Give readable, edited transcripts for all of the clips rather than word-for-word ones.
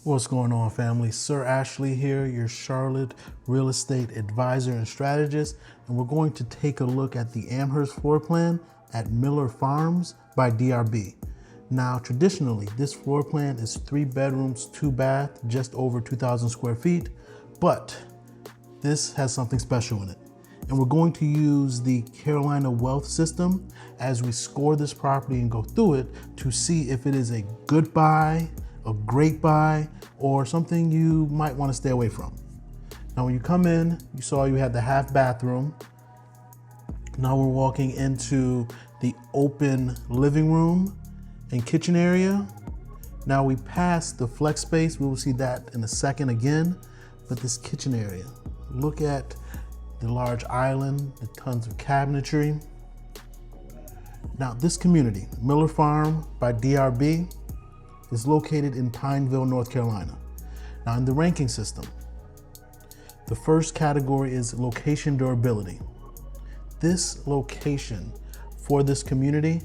What's going on, family? Sir Ashley here, your Charlotte real estate advisor and strategist, and we're going to take a look at the Amherst floor plan at Miller Farms by DRB. Now, traditionally, this floor plan is 3 bedrooms, 2 bath, just over 2,000 square feet, but this has something special in it. And we're going to use the Carolina Wealth system as we score this property and go through it to see if it is a good buy, a great buy, or something you might want to stay away from. Now, when you come in, you saw you had the half bathroom. Now we're walking into the open living room and kitchen area. Now we passed the flex space. We will see that in a second again, but this kitchen area, look at the large island, the tons of cabinetry. Now this community, Miller Farm by DRB, is located in Pineville, North Carolina. Now in the ranking system, the first category is location durability. This location for this community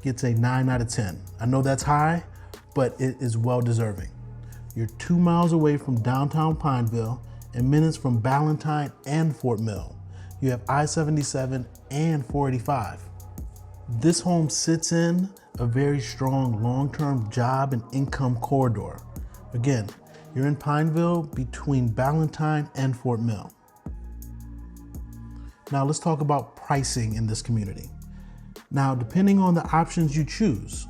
gets a 9 out of 10. I know that's high, but it is well deserving. You're 2 miles away from downtown Pineville and minutes from Ballantyne and Fort Mill. You have I-77 and 485. This home sits in a very strong long-term job and income corridor. Again, you're in Pineville between Ballantyne and Fort Mill. Now let's talk about pricing in this community. Now, depending on the options you choose,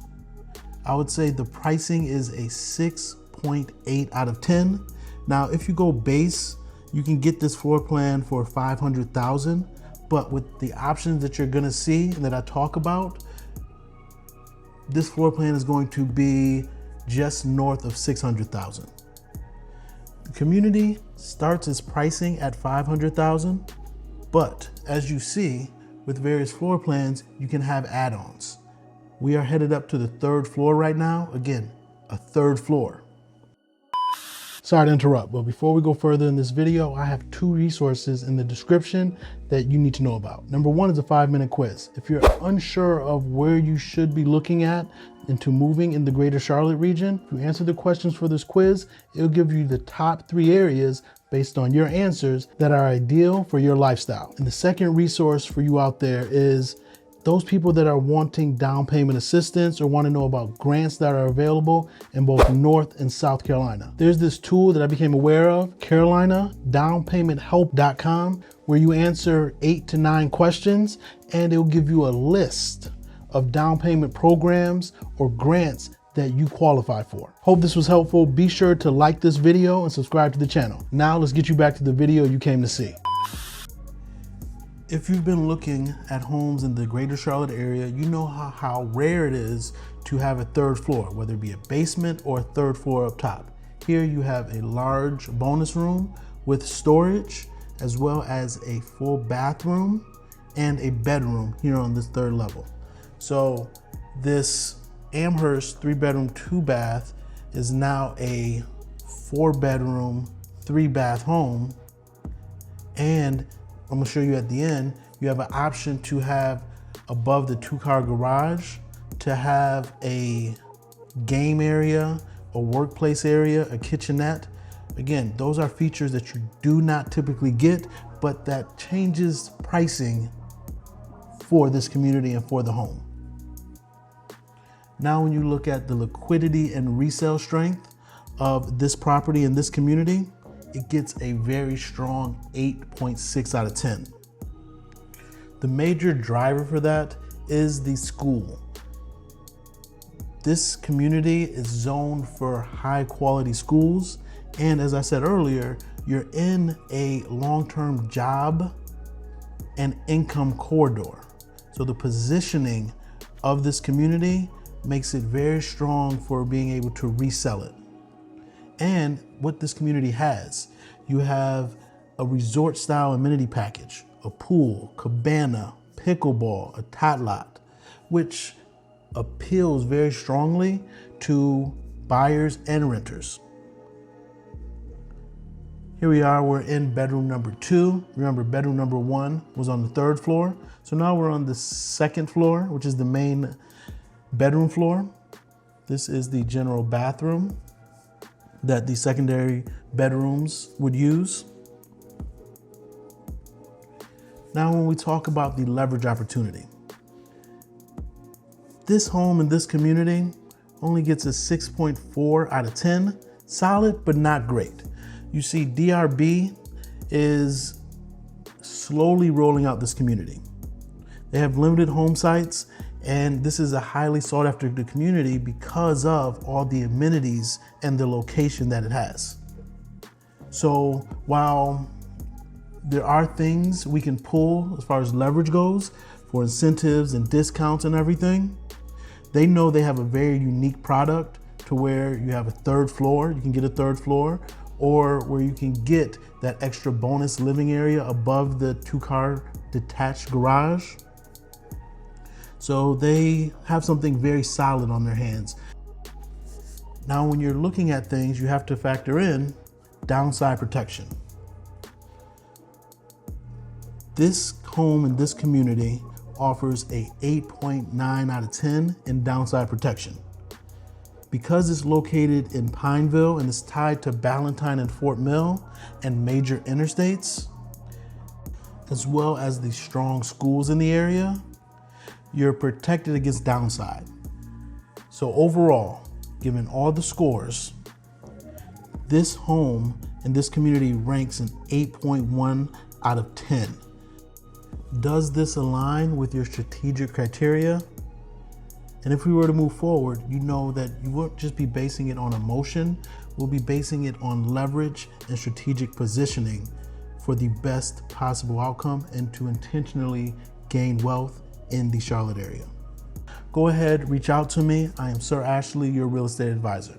I would say the pricing is a 6.8 out of 10. Now, if you go base, you can get this floor plan for $500,000, but with the options that you're gonna see and that I talk about, this floor plan is going to be just north of $600,000. The community starts its pricing at $500,000, but as you see, with various floor plans, you can have add-ons. We are headed up to the 3rd floor right now. Again, a 3rd floor. Sorry to interrupt, but before we go further in this video, I have 2 resources in the description that you need to know about. Number 1 is a 5-minute quiz. If you're unsure of where you should be looking at into moving in the greater Charlotte region, if you answer the questions for this quiz, it'll give you the top 3 areas based on your answers that are ideal for your lifestyle. And the second resource for you out there is those people that are wanting down payment assistance or want to know about grants that are available in both North and South Carolina. There's this tool that I became aware of, CarolinaDownPaymentHelp.com, where you answer 8 to 9 questions and it'll give you a list of down payment programs or grants that you qualify for. Hope this was helpful. Be sure to like this video and subscribe to the channel. Now let's get you back to the video you came to see. If you've been looking at homes in the greater Charlotte area, you know how rare it is to have a 3rd floor, whether it be a basement or a 3rd floor up top. Here you have a large bonus room with storage, as well as a full bathroom and a bedroom here on this 3rd level. So this Amherst 3-bedroom, 2-bath is now a 4-bedroom, 3-bath home. And I'm gonna show you at the end, you have an option to have above the 2-car garage to have a game area, a workplace area, a kitchenette. Again, those are features that you do not typically get, but that changes pricing for this community and for the home. Now, when you look at the liquidity and resale strength of this property in this community, it gets a very strong 8.6 out of 10. The major driver for that is the school. This community is zoned for high quality schools. And as I said earlier, you're in a long-term job and income corridor. So the positioning of this community makes it very strong for being able to resell it. And what this community has, you have a resort style amenity package, a pool, cabana, pickleball, a tot lot, which appeals very strongly to buyers and renters. Here we are, we're in bedroom number 2. Remember, bedroom number 1 was on the 3rd floor. So now we're on the 2nd floor, which is the main bedroom floor. This is the general bathroom. that the secondary bedrooms would use. Now, when we talk about the leverage opportunity, this home in this community only gets a 6.4 out of 10. Solid, but not great. You see, DRB is slowly rolling out this community. They have limited home sites, and this is a highly sought after community because of all the amenities and the location that it has. So while there are things we can pull as far as leverage goes for incentives and discounts and everything, they know they have a very unique product to where you have a third floor, you can get a third floor, or where you can get that extra bonus living area above the 2-car detached garage. So they have something very solid on their hands. Now, when you're looking at things, you have to factor in downside protection. This home in this community offers a 8.9 out of 10 in downside protection. Because it's located in Pineville and it's tied to Ballantyne and Fort Mill and major interstates, as well as the strong schools in the area, you're protected against downside. So overall, given all the scores, this home in this community ranks an 8.1 out of 10. Does this align with your strategic criteria? And if we were to move forward, you know that you won't just be basing it on emotion, we'll be basing it on leverage and strategic positioning for the best possible outcome and to intentionally gain wealth in the Charlotte area. Go ahead, reach out to me. I am Sir Ashley, your real estate advisor.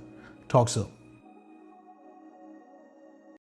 Talk soon.